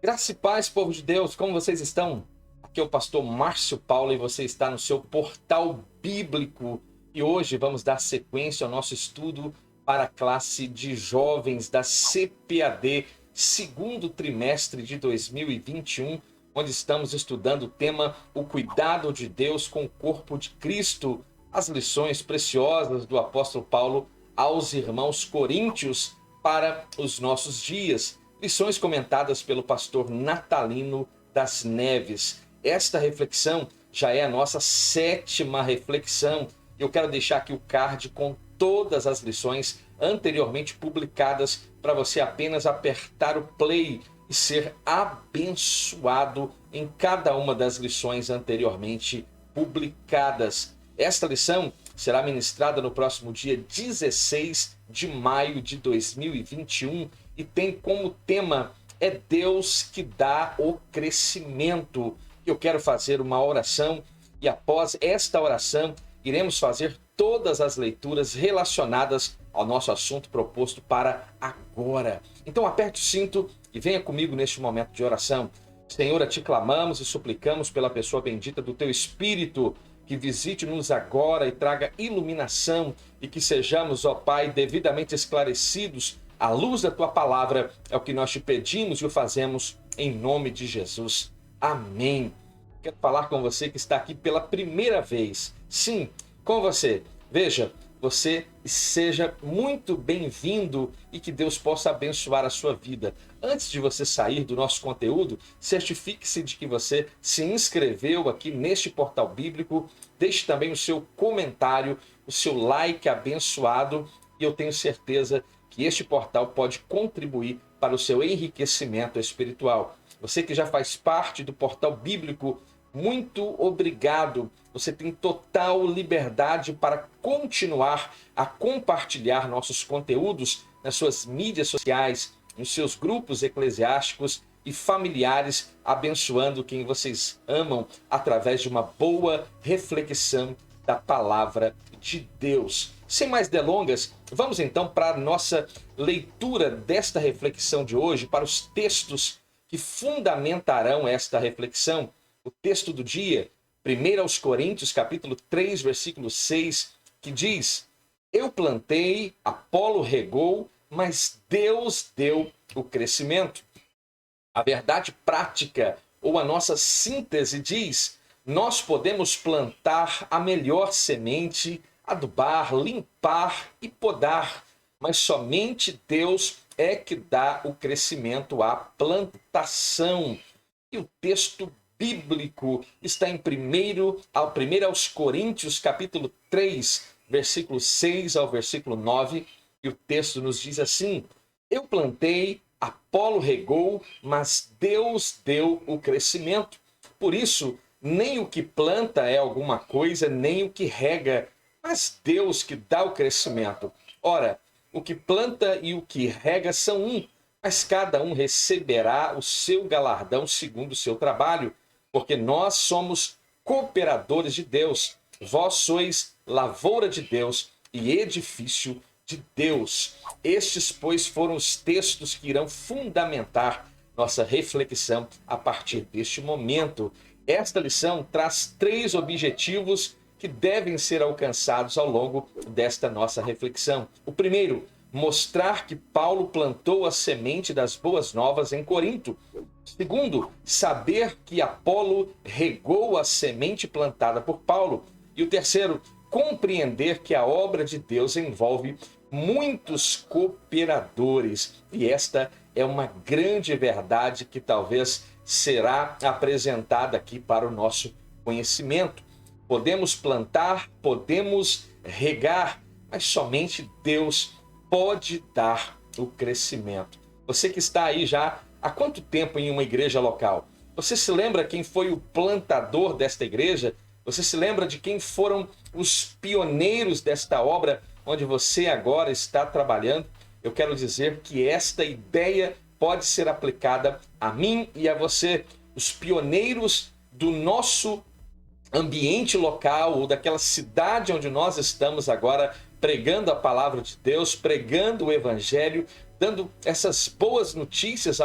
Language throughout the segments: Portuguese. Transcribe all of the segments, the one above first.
Graça e paz, povo de Deus, como vocês estão? Aqui é o pastor Márcio Paulo e você está no seu portal bíblico. E hoje vamos dar sequência ao nosso estudo para a classe de jovens da CPAD, segundo trimestre de 2021, onde estamos estudando o tema O Cuidado de Deus com o Corpo de Cristo, as lições preciosas do apóstolo Paulo aos irmãos coríntios para os nossos dias. Lições comentadas pelo pastor Natalino das Neves. Esta reflexão já é a nossa 7ª reflexão. Eu quero deixar aqui o card com todas as lições anteriormente publicadas para você apenas apertar o play e ser abençoado em cada uma das lições anteriormente publicadas. Esta lição será ministrada no próximo dia 16 de maio de 2021 e tem como tema É Deus que dá o crescimento. Eu quero fazer uma oração e após esta oração iremos fazer todas as leituras relacionadas ao nosso assunto proposto para agora. Então aperte o cinto e venha comigo neste momento de oração. Senhor, a ti clamamos e suplicamos pela pessoa bendita do teu Espírito, que visite-nos agora e traga iluminação e que sejamos, ó Pai, devidamente esclarecidos à luz da tua palavra. É o que nós te pedimos e o fazemos em nome de Jesus. Amém. Quero falar com você que está aqui pela primeira vez. Sim, com você. Veja, você seja muito bem-vindo e que Deus possa abençoar a sua vida. Antes de você sair do nosso conteúdo, certifique-se de que você se inscreveu aqui neste portal bíblico. Deixe também o seu comentário, o seu like abençoado. E eu tenho certeza que este portal pode contribuir para o seu enriquecimento espiritual. Você que já faz parte do portal bíblico, muito obrigado. Você tem total liberdade para continuar a compartilhar nossos conteúdos nas suas mídias sociais, nos seus grupos eclesiásticos e familiares, abençoando quem vocês amam através de uma boa reflexão da palavra de Deus. Sem mais delongas, vamos então para a nossa leitura desta reflexão de hoje, para os textos que fundamentarão esta reflexão. O texto do dia, 1 aos Coríntios, capítulo 3, versículo 6, que diz: Eu plantei, Apolo regou, mas Deus deu o crescimento. A verdade prática, ou a nossa síntese, diz: nós podemos plantar a melhor semente, adubar, limpar e podar, mas somente Deus é que dá o crescimento à plantação. E o texto bíblico está em 1 aos Coríntios, capítulo 3, versículo 6 ao versículo 9, e o texto nos diz assim: Eu plantei, Apolo regou, mas Deus deu o crescimento. Por isso, nem o que planta é alguma coisa, nem o que rega, mas Deus que dá o crescimento. Ora, o que planta e o que rega são um, mas cada um receberá o seu galardão segundo o seu trabalho, porque nós somos cooperadores de Deus. Vós sois lavoura de Deus e edifício de Deus. Estes, pois, foram os textos que irão fundamentar nossa reflexão a partir deste momento. Esta lição traz 3 objetivos que devem ser alcançados ao longo desta nossa reflexão. O primeiro, mostrar que Paulo plantou a semente das boas novas em Corinto. Segundo, saber que Apolo regou a semente plantada por Paulo. E o terceiro, compreender que a obra de Deus envolve muitos cooperadores. E esta é uma grande verdade que talvez será apresentada aqui para o nosso conhecimento. Podemos plantar, podemos regar, mas somente Deus pode dar o crescimento. Você que está aí já há quanto tempo em uma igreja local? Você se lembra quem foi o plantador desta igreja? Você se lembra de quem foram os pioneiros desta obra onde você agora está trabalhando? Eu quero dizer que esta ideia pode ser aplicada a mim e a você. Os pioneiros do nosso ambiente local ou daquela cidade onde nós estamos agora pregando a palavra de Deus, pregando o evangelho, dando essas boas notícias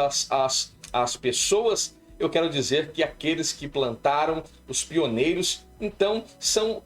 as pessoas, eu quero dizer que aqueles que plantaram, os pioneiros, então são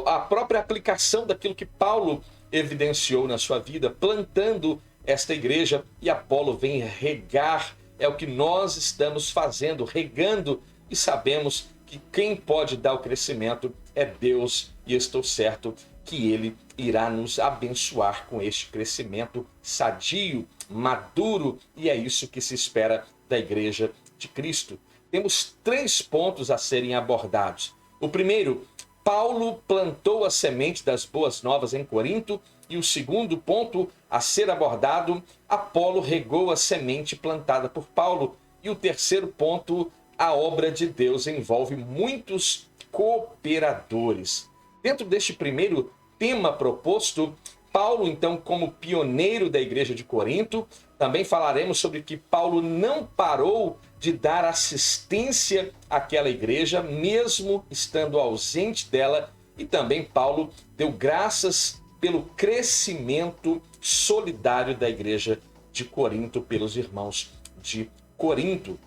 a própria aplicação daquilo que Paulo evidenciou na sua vida, plantando esta igreja, e Apolo vem regar. É o que nós estamos fazendo, regando, e sabemos que quem pode dar o crescimento é Deus, e estou certo que Ele irá nos abençoar com este crescimento sadio, maduro, e é isso que se espera da Igreja de Cristo. Temos 3 pontos a serem abordados. O primeiro, Paulo plantou a semente das boas novas em Corinto, e o segundo ponto a ser abordado, Apolo regou a semente plantada por Paulo, e o terceiro ponto, a obra de Deus envolve muitos cooperadores. Dentro deste primeiro tema proposto, Paulo, então, como pioneiro da igreja de Corinto, também falaremos sobre que Paulo não parou de dar assistência àquela igreja, mesmo estando ausente dela, e também Paulo deu graças pelo crescimento solidário da igreja de Corinto, pelos irmãos de Corinto.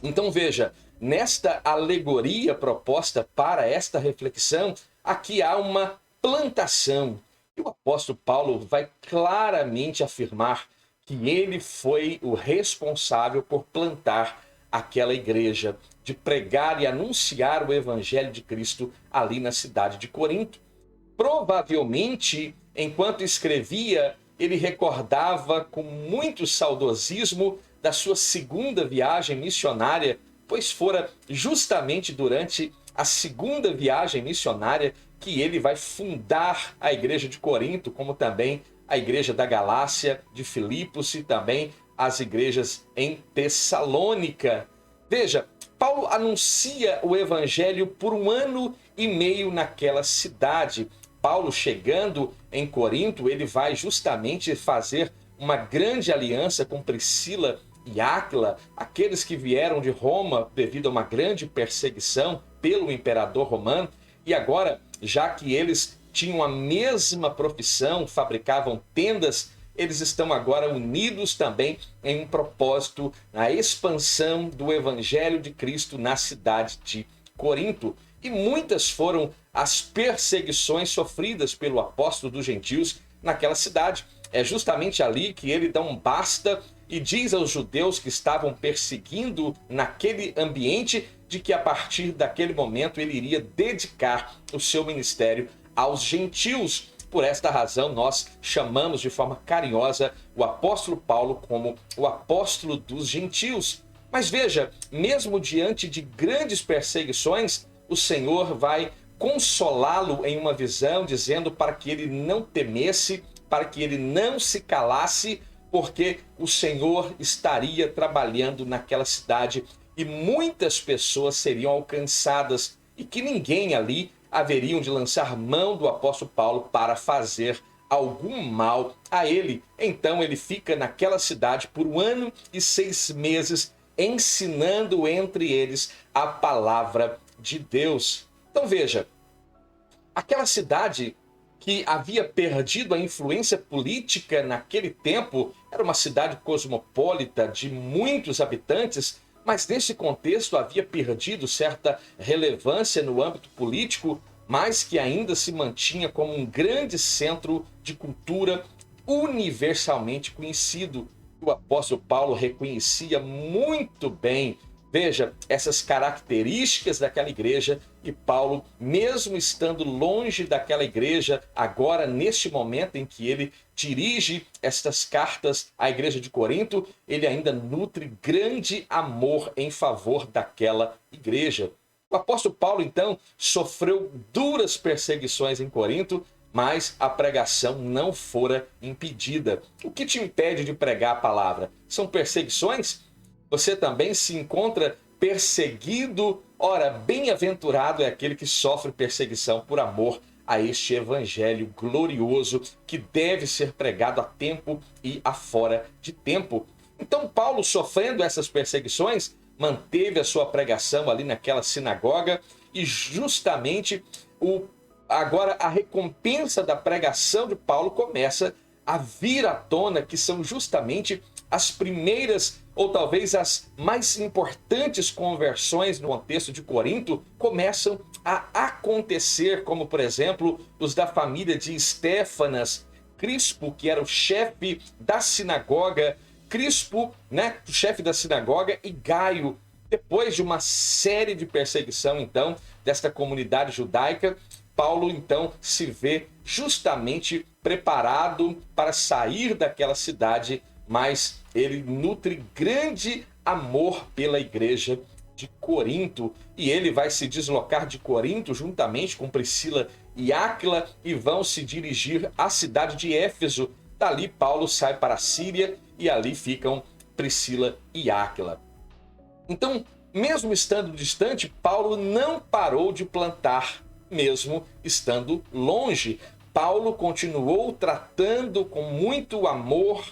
Então veja, nesta alegoria proposta para esta reflexão, aqui há uma plantação. E o apóstolo Paulo vai claramente afirmar que ele foi o responsável por plantar aquela igreja, de pregar e anunciar o evangelho de Cristo ali na cidade de Corinto. Provavelmente, enquanto escrevia, ele recordava com muito saudosismo da sua segunda viagem missionária, pois fora justamente durante a segunda viagem missionária que ele vai fundar a igreja de Corinto, como também a igreja da Galácia, de Filipos, e também as igrejas em Tessalônica. Veja, Paulo anuncia o evangelho por 1 ano e meio naquela cidade. Paulo, chegando em Corinto, ele vai justamente fazer uma grande aliança com Priscila e Áquila, aqueles que vieram de Roma devido a uma grande perseguição pelo imperador romano, e agora, já que eles tinham a mesma profissão, fabricavam tendas, eles estão agora unidos também em um propósito, na expansão do evangelho de Cristo na cidade de Corinto. E muitas foram as perseguições sofridas pelo apóstolo dos gentios naquela cidade. É justamente ali que ele dá um basta e diz aos judeus que estavam perseguindo naquele ambiente de que a partir daquele momento ele iria dedicar o seu ministério aos gentios. Por esta razão, nós chamamos de forma carinhosa o apóstolo Paulo como o apóstolo dos gentios. Mas veja, mesmo diante de grandes perseguições, o Senhor vai consolá-lo em uma visão, dizendo para que ele não temesse, para que ele não se calasse, porque o Senhor estaria trabalhando naquela cidade e muitas pessoas seriam alcançadas, e que ninguém ali haveriam de lançar mão do apóstolo Paulo para fazer algum mal a ele. Então ele fica naquela cidade por 1 ano e 6 meses, ensinando entre eles a palavra de Deus. Então veja, aquela cidade que havia perdido a influência política naquele tempo, era uma cidade cosmopolita de muitos habitantes, mas nesse contexto havia perdido certa relevância no âmbito político, mas que ainda se mantinha como um grande centro de cultura universalmente conhecido. O apóstolo Paulo reconhecia muito bem, veja, essas características daquela igreja, e Paulo, mesmo estando longe daquela igreja, agora neste momento em que ele dirige estas cartas à igreja de Corinto, ele ainda nutre grande amor em favor daquela igreja. O apóstolo Paulo, então, sofreu duras perseguições em Corinto, mas a pregação não fora impedida. O que te impede de pregar a palavra? São perseguições? Você também se encontra perseguido? Ora, bem-aventurado é aquele que sofre perseguição por amor a este evangelho glorioso que deve ser pregado a tempo e afora de tempo. Então, Paulo, sofrendo essas perseguições, manteve a sua pregação ali naquela sinagoga, e justamente agora a recompensa da pregação de Paulo começa a vir à tona, que são justamente as primeiras, ou talvez as mais importantes conversões no contexto de Corinto começam a acontecer, como por exemplo, os da família de Estéfanas, Crispo, que era o chefe da sinagoga, Crispo, né, o chefe da sinagoga, e Gaio. Depois de uma série de perseguição, então, desta comunidade judaica, Paulo, então, se vê justamente preparado para sair daquela cidade, mas ele nutre grande amor pela igreja de Corinto, e ele vai se deslocar de Corinto juntamente com Priscila e Áquila e vão se dirigir à cidade de Éfeso. Dali Paulo sai para a Síria e ali ficam Priscila e Áquila. Então, mesmo estando distante, Paulo não parou de plantar, mesmo estando longe. Paulo continuou tratando com muito amor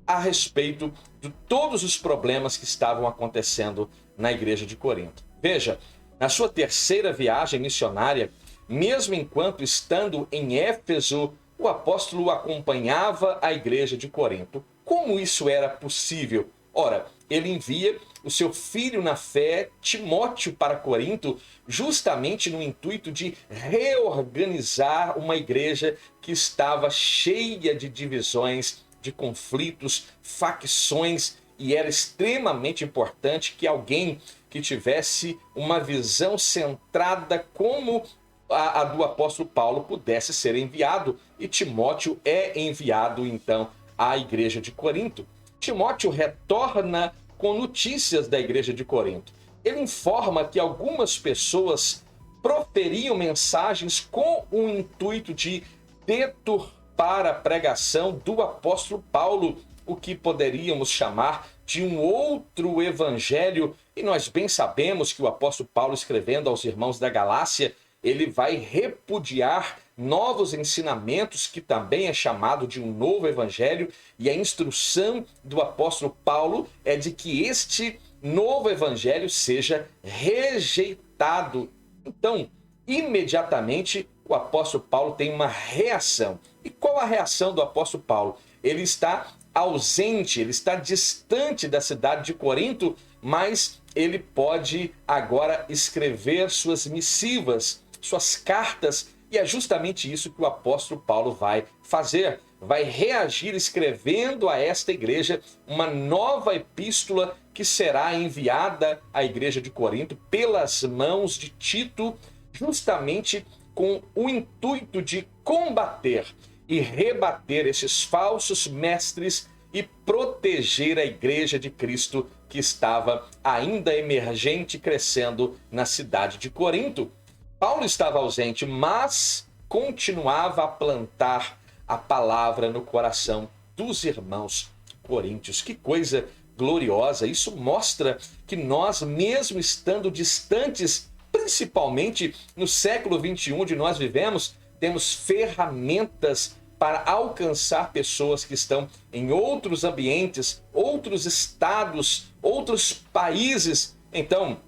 a respeito de todos os problemas que estavam acontecendo na igreja de Corinto. Veja, na sua terceira viagem missionária, mesmo enquanto estando em Éfeso, o apóstolo acompanhava a igreja de Corinto. Como isso era possível? Ora, ele envia o seu filho na fé, Timóteo, para Corinto, justamente no intuito de reorganizar uma igreja que estava cheia de divisões, de conflitos, facções, e era extremamente importante que alguém que tivesse uma visão centrada como a do apóstolo Paulo pudesse ser enviado, e Timóteo é enviado então à igreja de Corinto. Timóteo retorna com notícias da igreja de Corinto. Ele informa que algumas pessoas proferiam mensagens com o intuito de deturpar a pregação do apóstolo Paulo, o que poderíamos chamar de um outro evangelho. E nós bem sabemos que o apóstolo Paulo, escrevendo aos irmãos da Galácia, ele vai repudiar novos ensinamentos, que também é chamado de um novo evangelho, e a instrução do apóstolo Paulo é de que este novo evangelho seja rejeitado. Então, imediatamente, o apóstolo Paulo tem uma reação. E qual a reação do apóstolo Paulo? Ele está ausente, ele está distante da cidade de Corinto, mas ele pode agora escrever suas missivas, suas cartas, e é justamente isso que o apóstolo Paulo vai fazer. Vai reagir escrevendo a esta igreja uma nova epístola que será enviada à igreja de Corinto pelas mãos de Tito, justamente com o intuito de combater e rebater esses falsos mestres e proteger a igreja de Cristo que estava ainda emergente e crescendo na cidade de Corinto. Paulo estava ausente, mas continuava a plantar a palavra no coração dos irmãos coríntios. Que coisa gloriosa! Isso mostra que nós, mesmo estando distantes, principalmente no século 21 onde nós vivemos, temos ferramentas para alcançar pessoas que estão em outros ambientes, outros estados, outros países. Então,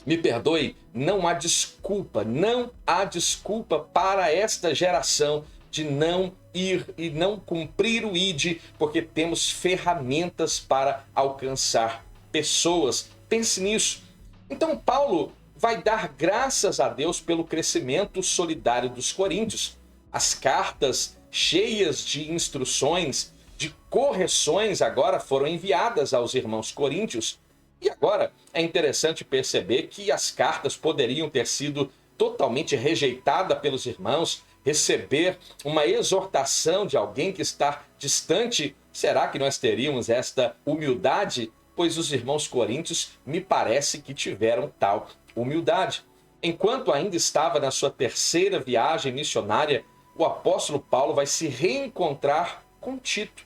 me perdoe, não há desculpa para esta geração de não ir e não cumprir o ID, porque temos ferramentas para alcançar pessoas. Pense nisso. Então Paulo vai dar graças a Deus pelo crescimento solidário dos coríntios. As cartas cheias de instruções, de correções, agora foram enviadas aos irmãos coríntios. E agora é interessante perceber que as cartas poderiam ter sido totalmente rejeitadas pelos irmãos, receber uma exortação de alguém que está distante. Será que nós teríamos esta humildade? Pois os irmãos coríntios me parece que tiveram tal humildade. Enquanto ainda estava na sua terceira viagem missionária, o apóstolo Paulo vai se reencontrar com Tito,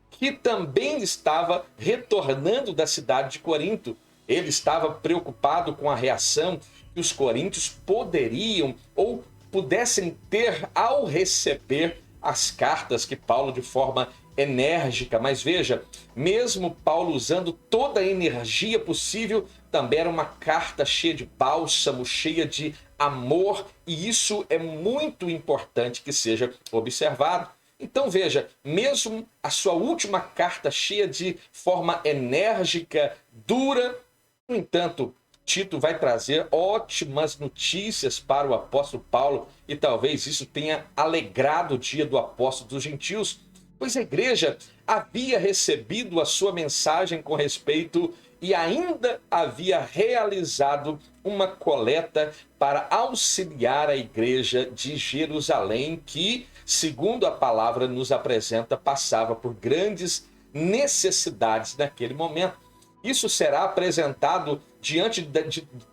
que também estava retornando da cidade de Corinto. Ele estava preocupado com a reação que os coríntios poderiam ou pudessem ter ao receber as cartas que Paulo, de forma enérgica, mas veja, mesmo Paulo usando toda a energia possível, também era uma carta cheia de bálsamo, cheia de amor, e isso é muito importante que seja observado. Então veja, mesmo a sua última carta cheia de forma enérgica, dura, no entanto, Tito vai trazer ótimas notícias para o apóstolo Paulo e talvez isso tenha alegrado o dia do apóstolo dos gentios, pois a igreja havia recebido a sua mensagem com respeito e ainda havia realizado uma coleta para auxiliar a igreja de Jerusalém, que, segundo a palavra nos apresenta, passava por grandes necessidades naquele momento. Isso será apresentado diante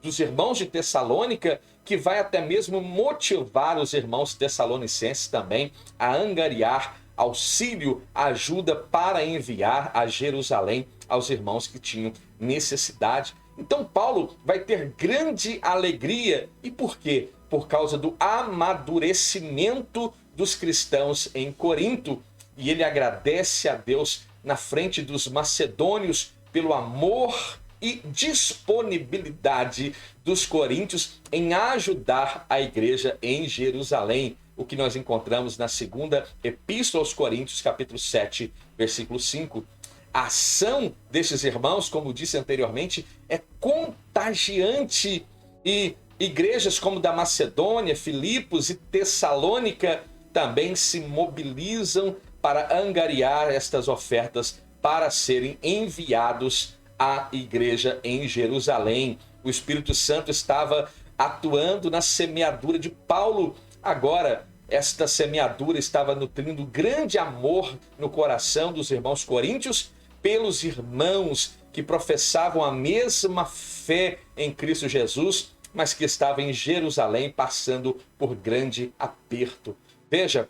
dos irmãos de Tessalônica, que vai até mesmo motivar os irmãos tessalonicenses também a angariar auxílio, ajuda para enviar a Jerusalém aos irmãos que tinham necessidade. Então Paulo vai ter grande alegria. E por quê? Por causa do amadurecimento dos cristãos em Corinto. E ele agradece a Deus na frente dos macedônios pelo amor e disponibilidade dos coríntios em ajudar a igreja em Jerusalém. O que nós encontramos na segunda Epístola aos Coríntios, capítulo 7, versículo 5. A ação desses irmãos, como disse anteriormente, é contagiante. E igrejas como da Macedônia, Filipos e Tessalônica também se mobilizam para angariar estas ofertas para serem enviados à igreja em Jerusalém. O Espírito Santo estava atuando na semeadura de Paulo. Agora, esta semeadura estava nutrindo grande amor no coração dos irmãos coríntios pelos irmãos que professavam a mesma fé em Cristo Jesus, mas que estavam em Jerusalém passando por grande aperto. Veja,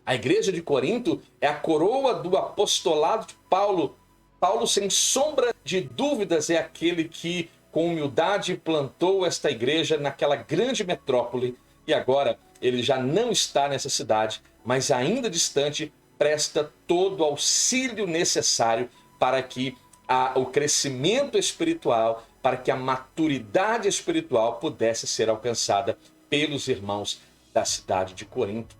a igreja de Corinto é a coroa do apostolado de Paulo. Paulo, sem sombra de dúvidas, é aquele que, com humildade, plantou esta igreja naquela grande metrópole. E agora ele já não está nessa cidade, mas ainda distante, presta todo o auxílio necessário para que o crescimento espiritual, para que a maturidade espiritual pudesse ser alcançada pelos irmãos da cidade de Corinto.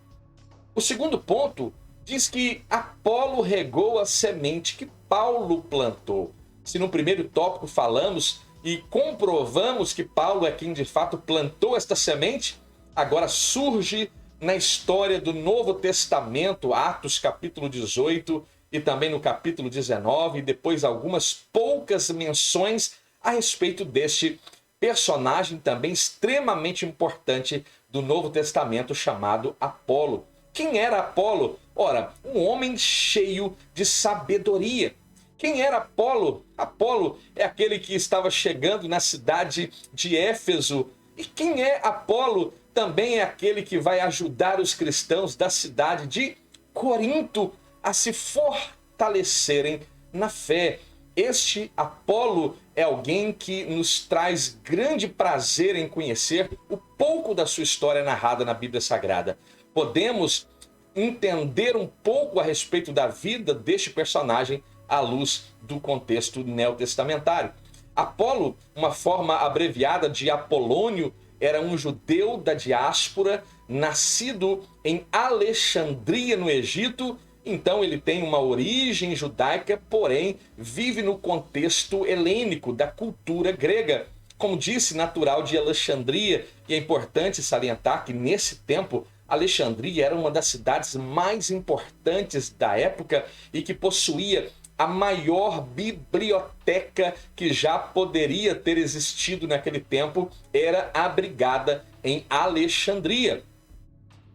O segundo ponto diz que Apolo regou a semente que Paulo plantou. Se no primeiro tópico falamos e comprovamos que Paulo é quem de fato plantou esta semente, agora surge na história do Novo Testamento, Atos capítulo 18 e também no capítulo 19, e depois algumas poucas menções a respeito deste personagem também extremamente importante do Novo Testamento chamado Apolo. Quem era Apolo? Ora, um homem cheio de sabedoria. Quem era Apolo? Apolo é aquele que estava chegando na cidade de Éfeso. E quem é Apolo? Também é aquele que vai ajudar os cristãos da cidade de Corinto a se fortalecerem na fé. Este Apolo é alguém que nos traz grande prazer em conhecer o pouco da sua história narrada na Bíblia Sagrada. Podemos entender um pouco a respeito da vida deste personagem à luz do contexto neotestamentário. Apolo, uma forma abreviada de Apolônio, era um judeu da diáspora, nascido em Alexandria, no Egito. Então ele tem uma origem judaica, porém vive no contexto helênico, da cultura grega. Como disse, natural de Alexandria, e é importante salientar que nesse tempo Alexandria era uma das cidades mais importantes da época e que possuía a maior biblioteca que já poderia ter existido naquele tempo, era abrigada em Alexandria.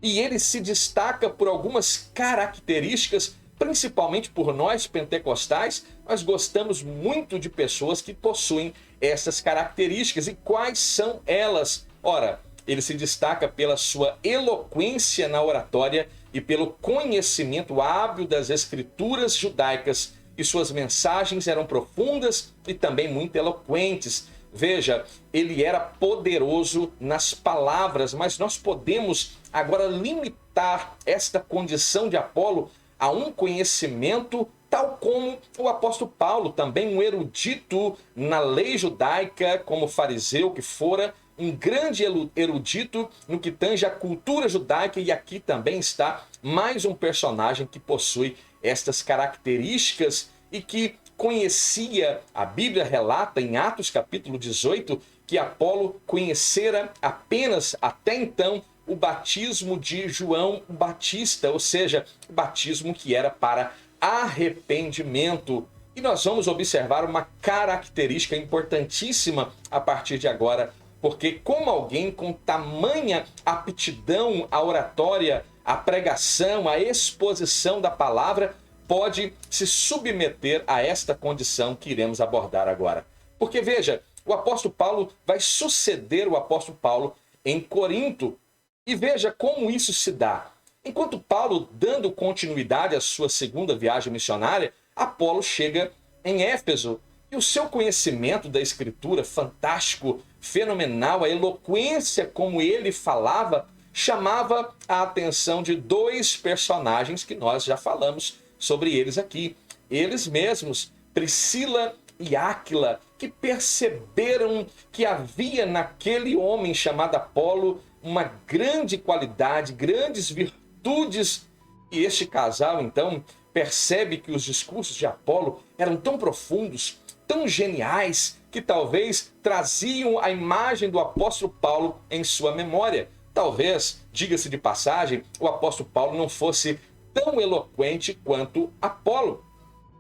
E ele se destaca por algumas características, principalmente por nós pentecostais. Nós gostamos muito de pessoas que possuem essas características. E quais são elas? Ora, ele se destaca pela sua eloquência na oratória e pelo conhecimento hábil das escrituras judaicas, e suas mensagens eram profundas e também muito eloquentes. Veja, ele era poderoso nas palavras, mas nós podemos agora limitar esta condição de Apolo a um conhecimento tal como o apóstolo Paulo, também um erudito na lei judaica, como fariseu que fora, um grande erudito no que tange à cultura judaica, e aqui também está mais um personagem que possui estas características e que conhecia. A Bíblia relata em Atos capítulo 18 que Apolo conhecera apenas até então o batismo de João Batista, ou seja, o batismo que era para arrependimento. E nós vamos observar uma característica importantíssima a partir de agora, porque como alguém com tamanha aptidão à oratória, à pregação, à exposição da palavra, pode se submeter a esta condição que iremos abordar agora. Porque veja, o apóstolo Paulo vai suceder o apóstolo Paulo em Corinto. E veja como isso se dá. Enquanto Paulo, dando continuidade à sua segunda viagem missionária, Apolo chega em Éfeso. E o seu conhecimento da escritura, fantástico, fenomenal, a eloquência como ele falava, chamava a atenção de dois personagens que nós já falamos sobre eles aqui. Eles mesmos, Priscila e Áquila, que perceberam que havia naquele homem chamado Apolo uma grande qualidade, grandes virtudes. E este casal, então, percebe que os discursos de Apolo eram tão profundos, tão geniais, que talvez traziam a imagem do apóstolo Paulo em sua memória. Talvez, diga-se de passagem, o apóstolo Paulo não fosse tão eloquente quanto Apolo.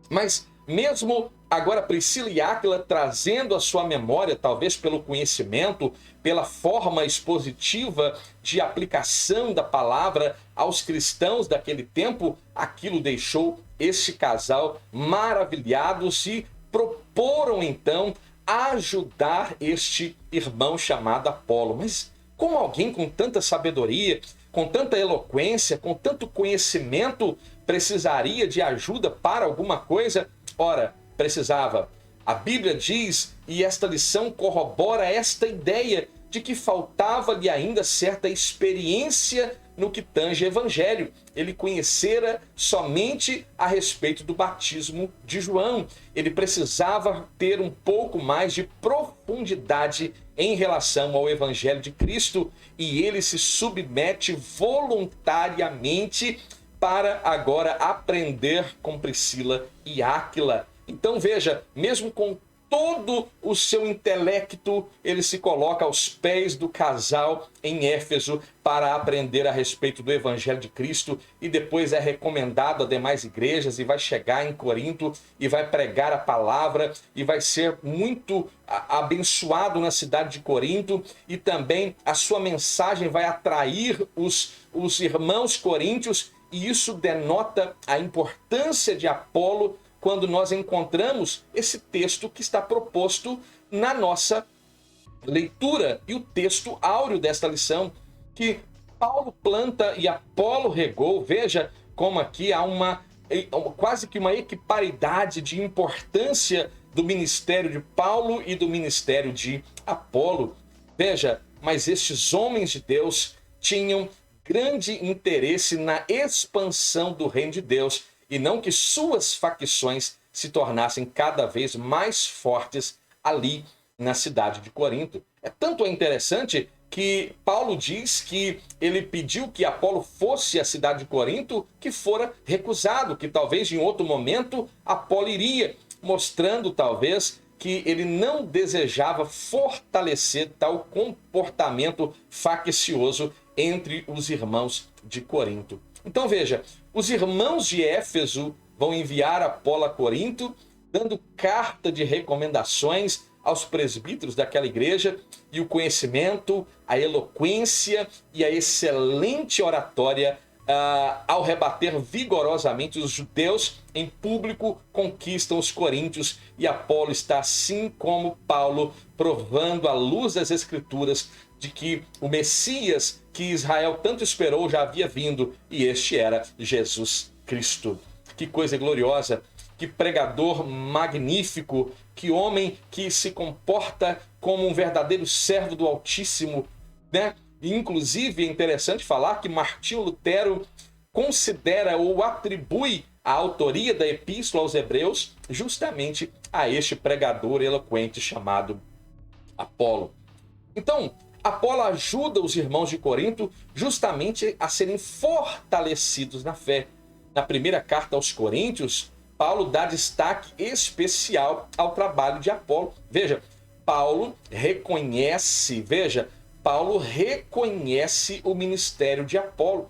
Mas mesmo agora Priscila e Áquila trazendo a sua memória, talvez pelo conhecimento, pela forma expositiva de aplicação da palavra aos cristãos daquele tempo, aquilo deixou este casal maravilhados e proporam então ajudar este irmão chamado Apolo. Mas como alguém com tanta sabedoria, com tanta eloquência, com tanto conhecimento, precisaria de ajuda para alguma coisa? Ora, precisava. A Bíblia diz, e esta lição corrobora esta ideia, de que faltava-lhe ainda certa experiência no que tange evangelho. Ele conhecera somente a respeito do batismo de João. Ele precisava ter um pouco mais de profundidade em relação ao evangelho de Cristo, e ele se submete voluntariamente para agora aprender com Priscila e Áquila. Então veja, mesmo com todo o seu intelecto, ele se coloca aos pés do casal em Éfeso para aprender a respeito do Evangelho de Cristo, e depois é recomendado a demais igrejas e vai chegar em Corinto e vai pregar a palavra e vai ser muito abençoado na cidade de Corinto, e também a sua mensagem vai atrair os irmãos coríntios, e isso denota a importância de Apolo quando nós encontramos esse texto que está proposto na nossa leitura, e o texto áureo desta lição, que Paulo planta e Apolo regou. Veja como aqui há quase que uma equiparidade de importância do ministério de Paulo e do ministério de Apolo. Veja, mas estes homens de Deus tinham grande interesse na expansão do reino de Deus, e não que suas facções se tornassem cada vez mais fortes ali na cidade de Corinto. Tanto interessante que Paulo diz que ele pediu que Apolo fosse à cidade de Corinto, que fora recusado, que talvez em outro momento Apolo iria, mostrando talvez que ele não desejava fortalecer tal comportamento faccioso entre os irmãos de Corinto. Então veja, os irmãos de Éfeso vão enviar Apolo a Corinto, dando carta de recomendações aos presbíteros daquela igreja, e o conhecimento, a eloquência e a excelente oratória ao rebater vigorosamente os judeus em público, conquistam os coríntios, e Apolo está, assim como Paulo, provando à luz das Escrituras de que o Messias que Israel tanto esperou já havia vindo, e este era Jesus Cristo. Que coisa gloriosa, que pregador magnífico, que homem que se comporta como um verdadeiro servo do Altíssimo, né? E, inclusive, é interessante falar que Martinho Lutero considera ou atribui a autoria da Epístola aos Hebreus justamente a este pregador eloquente chamado Apolo. Então, Apolo ajuda os irmãos de Corinto justamente a serem fortalecidos na fé. Na primeira carta aos Coríntios, Paulo dá destaque especial ao trabalho de Apolo. Paulo reconhece o ministério de Apolo.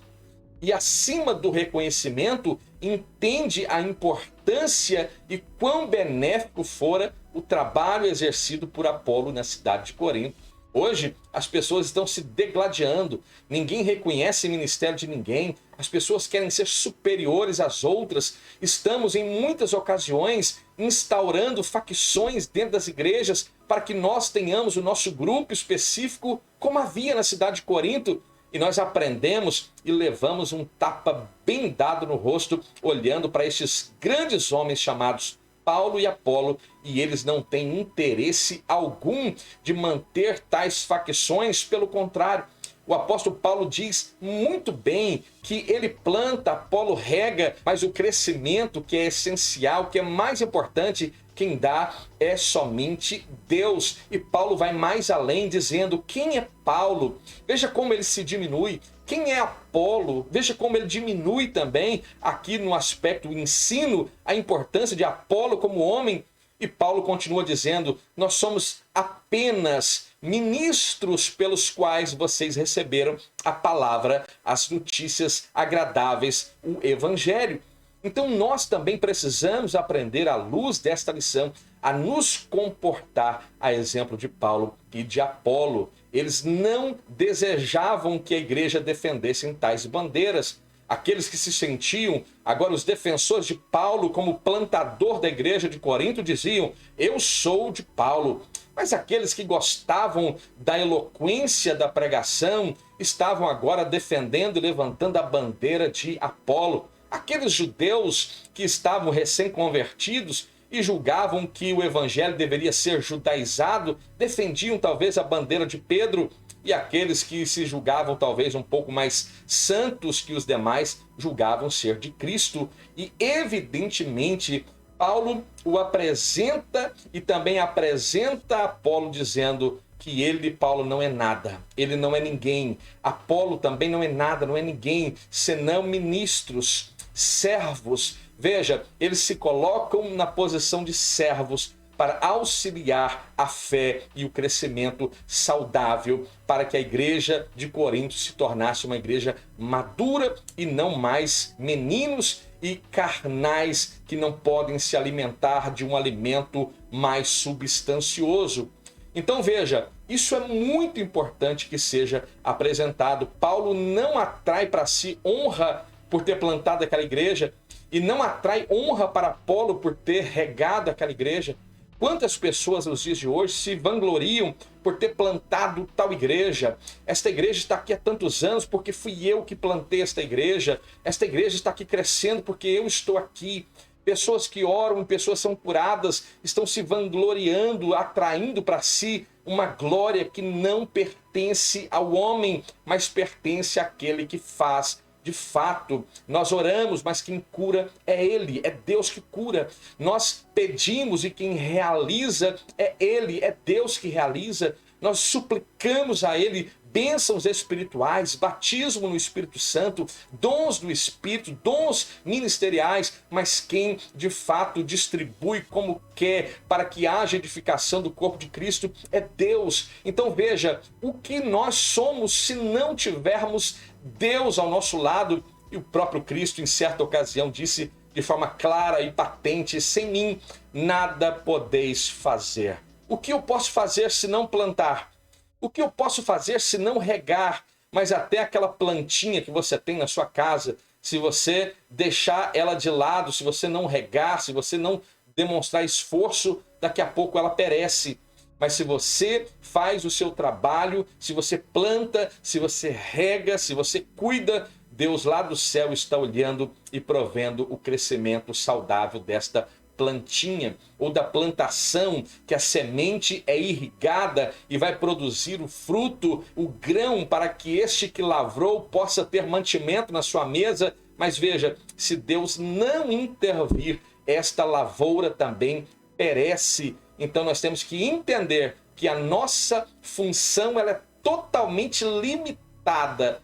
E acima do reconhecimento, entende a importância e quão benéfico fora o trabalho exercido por Apolo na cidade de Corinto. Hoje, as pessoas estão se degladiando, ninguém reconhece o ministério de ninguém, as pessoas querem ser superiores às outras. Estamos, em muitas ocasiões, instaurando facções dentro das igrejas para que nós tenhamos o nosso grupo específico, como havia na cidade de Corinto. E nós aprendemos e levamos um tapa bem dado no rosto, olhando para estes grandes homens chamados Paulo e Apolo, e eles não têm interesse algum de manter tais facções. Pelo contrário, o apóstolo Paulo diz muito bem que ele planta, Apolo rega, mas o crescimento que é essencial, que é mais importante, quem dá é somente Deus. E Paulo vai mais além, dizendo quem é Paulo. Veja como ele se diminui. Quem é Apolo? Veja como ele diminui também aqui no aspecto ensino a importância de Apolo como homem. E Paulo continua dizendo, nós somos apenas ministros pelos quais vocês receberam a palavra, as notícias agradáveis, o evangelho. Então nós também precisamos aprender, à luz desta lição, a nos comportar a exemplo de Paulo e de Apolo. Eles não desejavam que a igreja defendesse tais bandeiras. Aqueles que se sentiam agora os defensores de Paulo como plantador da igreja de Corinto diziam, eu sou de Paulo. Mas aqueles que gostavam da eloquência da pregação estavam agora defendendo e levantando a bandeira de Apolo. Aqueles judeus que estavam recém-convertidos e julgavam que o evangelho deveria ser judaizado, defendiam talvez a bandeira de Pedro, e aqueles que se julgavam talvez um pouco mais santos que os demais, julgavam ser de Cristo. E evidentemente Paulo o apresenta e também apresenta Apolo dizendo que ele, Paulo, não é nada, ele não é ninguém. Apolo também não é nada, não é ninguém, senão ministros, servos. Veja, eles se colocam na posição de servos para auxiliar a fé e o crescimento saudável, para que a igreja de Corinto se tornasse uma igreja madura e não mais meninos e carnais que não podem se alimentar de um alimento mais substancioso. Então veja, isso é muito importante que seja apresentado. Paulo não atrai para si honra por ter plantado aquela igreja e não atrai honra para Apolo por ter regado aquela igreja. Quantas pessoas nos dias de hoje se vangloriam por ter plantado tal igreja? Esta igreja está aqui há tantos anos porque fui eu que plantei esta igreja. Esta igreja está aqui crescendo porque eu estou aqui. Pessoas que oram, pessoas são curadas, estão se vangloriando, atraindo para si uma glória que não pertence ao homem, mas pertence àquele que faz. De fato, nós oramos, mas quem cura é Ele, é Deus que cura. Nós pedimos e quem realiza é Ele, é Deus que realiza. Nós suplicamos a Ele bênçãos espirituais, batismo no Espírito Santo, dons do Espírito, dons ministeriais, mas quem de fato distribui como quer para que haja edificação do corpo de Cristo é Deus. Então veja, o que nós somos se não tivermos Deus ao nosso lado? E o próprio Cristo em certa ocasião disse de forma clara e patente, sem mim nada podeis fazer. O que eu posso fazer se não plantar? O que eu posso fazer se não regar? Mas até aquela plantinha que você tem na sua casa, se você deixar ela de lado, se você não regar, se você não demonstrar esforço, daqui a pouco ela perece. Mas se você faz o seu trabalho, se você planta, se você rega, se você cuida, Deus lá do céu está olhando e provendo o crescimento saudável desta plantinha ou da plantação, que a semente é irrigada e vai produzir o fruto, o grão, para que este que lavrou possa ter mantimento na sua mesa. Mas veja, se Deus não intervir, esta lavoura também perece. Então nós temos que entender que a nossa função ela é totalmente limitada.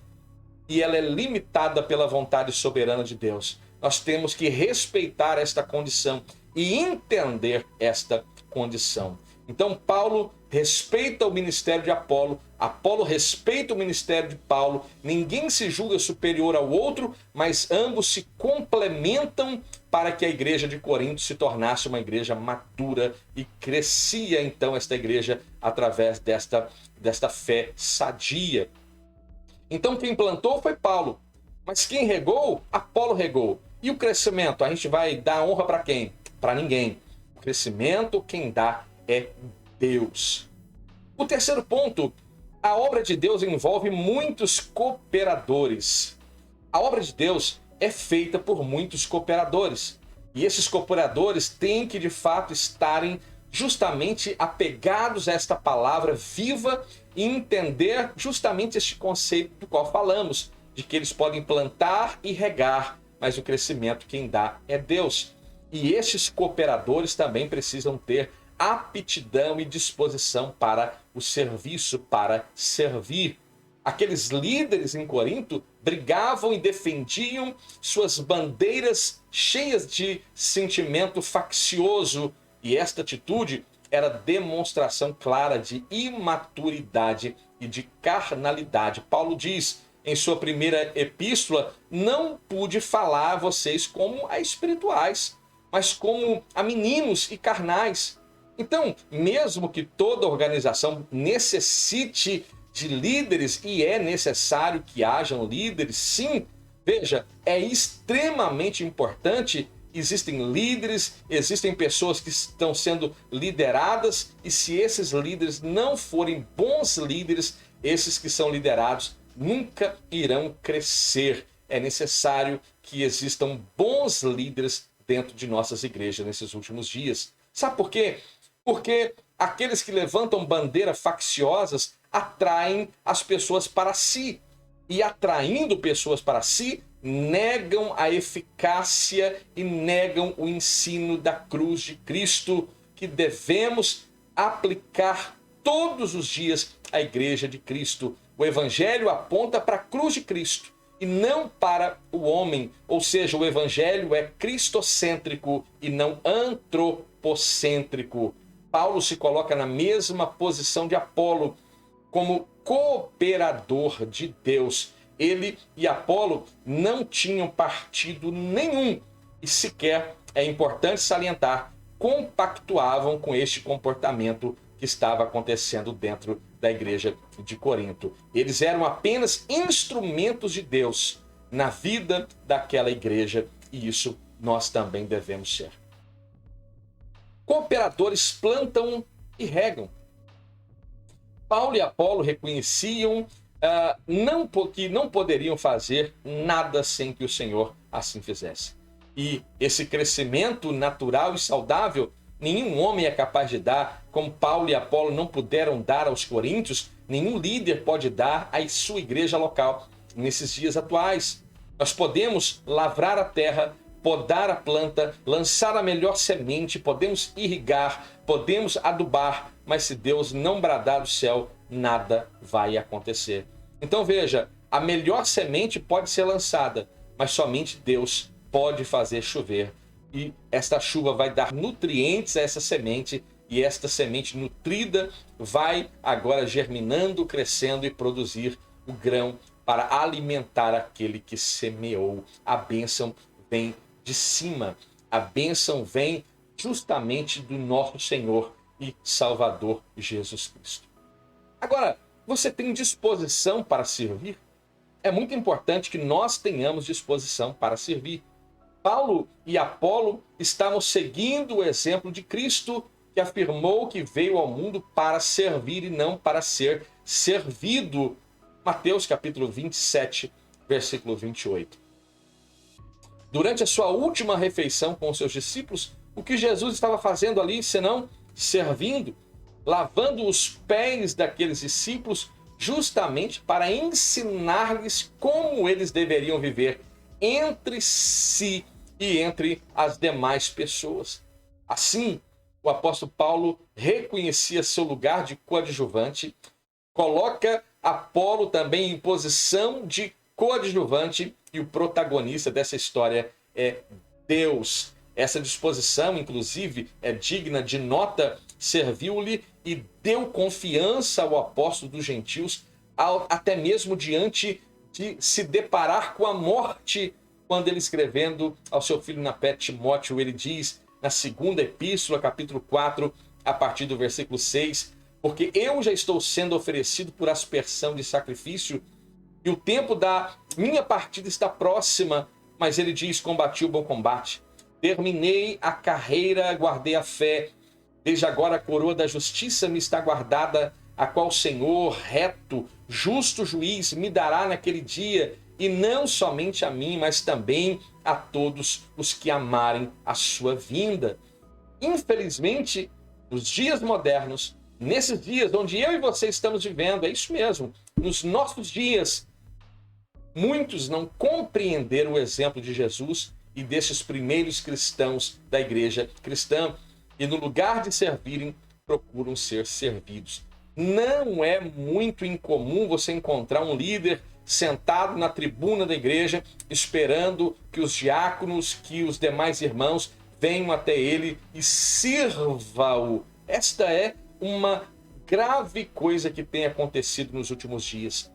E ela é limitada pela vontade soberana de Deus. Nós temos que respeitar esta condição e entender esta condição. Então, Paulo respeita o ministério de Apolo, Apolo respeita o ministério de Paulo, ninguém se julga superior ao outro, mas ambos se complementam para que a igreja de Corinto se tornasse uma igreja madura e crescia então esta igreja através desta fé sadia. Então quem plantou foi Paulo, mas quem regou? Apolo regou. E o crescimento? A gente vai dar honra para quem? Para ninguém. O crescimento quem dá é Deus. O terceiro ponto, a obra de Deus envolve muitos cooperadores. A obra de Deus é feita por muitos cooperadores. E esses cooperadores têm que, de fato, estarem justamente apegados a esta palavra viva e entender justamente este conceito do qual falamos, de que eles podem plantar e regar, mas o crescimento quem dá é Deus. E esses cooperadores também precisam ter aptidão e disposição para o serviço, para servir. Aqueles líderes em Corinto brigavam e defendiam suas bandeiras cheias de sentimento faccioso, e esta atitude era demonstração clara de imaturidade e de carnalidade. Paulo diz em sua primeira epístola: não pude falar a vocês como a espirituais, mas como a meninos e carnais. Então, mesmo que toda organização necessite de líderes, e é necessário que hajam líderes, sim, veja, é extremamente importante. Existem líderes, existem pessoas que estão sendo lideradas, e se esses líderes não forem bons líderes, esses que são liderados nunca irão crescer. É necessário que existam bons líderes dentro de nossas igrejas nesses últimos dias. Sabe por quê? Porque aqueles que levantam bandeiras facciosas atraem as pessoas para si. E atraindo pessoas para si, negam a eficácia e negam o ensino da cruz de Cristo, que devemos aplicar todos os dias à igreja de Cristo. O evangelho aponta para a cruz de Cristo e não para o homem, ou seja, o evangelho é cristocêntrico e não antropocêntrico. Paulo se coloca na mesma posição de Apolo, como cooperador de Deus. Ele e Apolo não tinham partido nenhum e sequer, é importante salientar, compactuavam com este comportamento que estava acontecendo dentro da igreja de Corinto. Eles eram apenas instrumentos de Deus na vida daquela igreja, e isso nós também devemos ser. Cooperadores plantam e regam. Paulo e Apolo reconheciam que não poderiam fazer nada sem que o Senhor assim fizesse. E esse crescimento natural e saudável, nenhum homem é capaz de dar, como Paulo e Apolo não puderam dar aos coríntios, nenhum líder pode dar à sua igreja local nesses dias atuais. Nós podemos lavrar a terra, podar a planta, lançar a melhor semente, podemos irrigar, podemos adubar, mas se Deus não bradar do céu, nada vai acontecer. Então veja, a melhor semente pode ser lançada, mas somente Deus pode fazer chover. E esta chuva vai dar nutrientes a essa semente, e esta semente nutrida vai agora germinando, crescendo e produzir o grão para alimentar aquele que semeou. A bênção vem de cima, a bênção vem justamente do nosso Senhor e Salvador Jesus Cristo. Agora, você tem disposição para servir? É muito importante que nós tenhamos disposição para servir. Paulo e Apolo estavam seguindo o exemplo de Cristo, que afirmou que veio ao mundo para servir e não para ser servido. Mateus capítulo 27, versículo 28. Durante a sua última refeição com os seus discípulos, o que Jesus estava fazendo ali, senão servindo, lavando os pés daqueles discípulos, justamente para ensinar-lhes como eles deveriam viver entre si e entre as demais pessoas. Assim, o apóstolo Paulo reconhecia seu lugar de coadjuvante, coloca Apolo também em posição de coadjuvante, e o protagonista dessa história é Deus. Essa disposição, inclusive, é digna de nota, serviu-lhe e deu confiança ao apóstolo dos gentios, até mesmo diante de se deparar com a morte, quando ele, escrevendo ao seu filho na fé Timóteo, ele diz na segunda epístola, capítulo 4, a partir do versículo 6, porque eu já estou sendo oferecido por aspersão de sacrifício, e o tempo da minha partida está próxima. Mas ele diz: combati o bom combate, terminei a carreira, guardei a fé. Desde agora a coroa da justiça me está guardada, a qual o Senhor, reto, justo juiz, me dará naquele dia, e não somente a mim, mas também a todos os que amarem a sua vinda. Infelizmente, nos dias modernos, nesses dias onde eu e você estamos vivendo, é isso mesmo, nos nossos dias, muitos não compreenderam o exemplo de Jesus e desses primeiros cristãos da igreja cristã, e no lugar de servirem, procuram ser servidos. Não é muito incomum você encontrar um líder sentado na tribuna da igreja, esperando que os diáconos, que os demais irmãos venham até ele e sirva-o. Esta é uma grave coisa que tem acontecido nos últimos dias.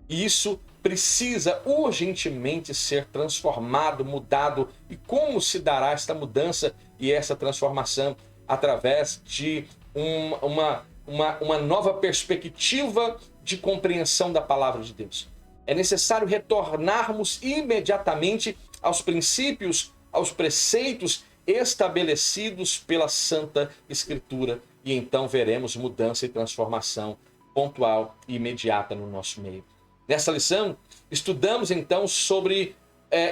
E isso precisa urgentemente ser transformado, mudado. E como se dará esta mudança e essa transformação? Através de uma nova perspectiva de compreensão da palavra de Deus. É necessário retornarmos imediatamente aos princípios, aos preceitos estabelecidos pela Santa Escritura, e então veremos mudança e transformação pontual e imediata no nosso meio. Nessa lição, estudamos então sobre,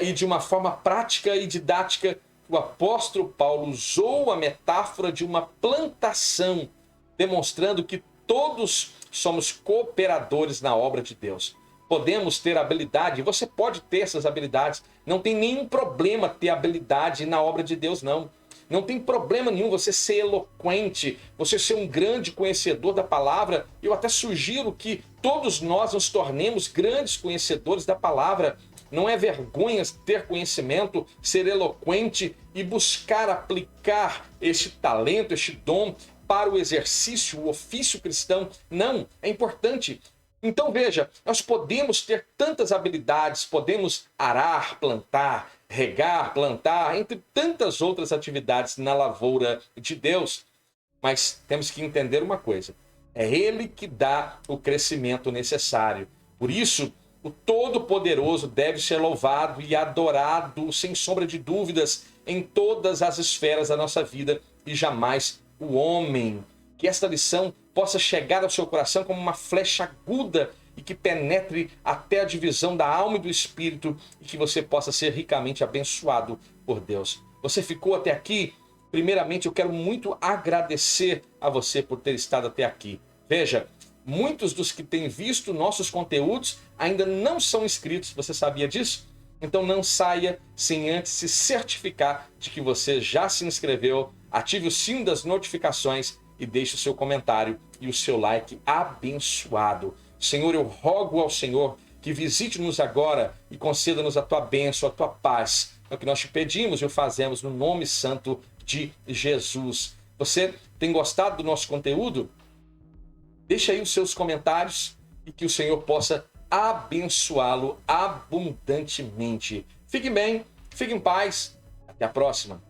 e de uma forma prática e didática, o apóstolo Paulo usou a metáfora de uma plantação, demonstrando que todos somos cooperadores na obra de Deus. Podemos ter habilidade, você pode ter essas habilidades, não tem nenhum problema ter habilidade na obra de Deus, não. Não tem problema nenhum você ser eloquente, você ser um grande conhecedor da palavra. Eu até sugiro que todos nós nos tornemos grandes conhecedores da palavra. Não é vergonha ter conhecimento, ser eloquente e buscar aplicar este talento, este dom para o exercício, o ofício cristão. Não, é importante. Então veja, nós podemos ter tantas habilidades, podemos arar, plantar, regar, plantar, entre tantas outras atividades na lavoura de Deus. Mas temos que entender uma coisa: é Ele que dá o crescimento necessário. Por isso, o Todo-Poderoso deve ser louvado e adorado, sem sombra de dúvidas, em todas as esferas da nossa vida, e jamais o homem. Que esta lição possa chegar ao seu coração como uma flecha aguda e que penetre até a divisão da alma e do espírito, e que você possa ser ricamente abençoado por Deus. Você ficou até aqui? Primeiramente, eu quero muito agradecer a você por ter estado até aqui. Veja, muitos dos que têm visto nossos conteúdos ainda não são inscritos. Você sabia disso? Então não saia sem antes se certificar de que você já se inscreveu, ative o sino das notificações e deixe o seu comentário e o seu like abençoado. Senhor, eu rogo ao Senhor que visite-nos agora e conceda-nos a tua bênção, a tua paz. É o que nós te pedimos e o fazemos no nome santo de Jesus. Você tem gostado do nosso conteúdo? Deixa aí os seus comentários e que o Senhor possa abençoá-lo abundantemente. Fique bem, fique em paz. Até a próxima.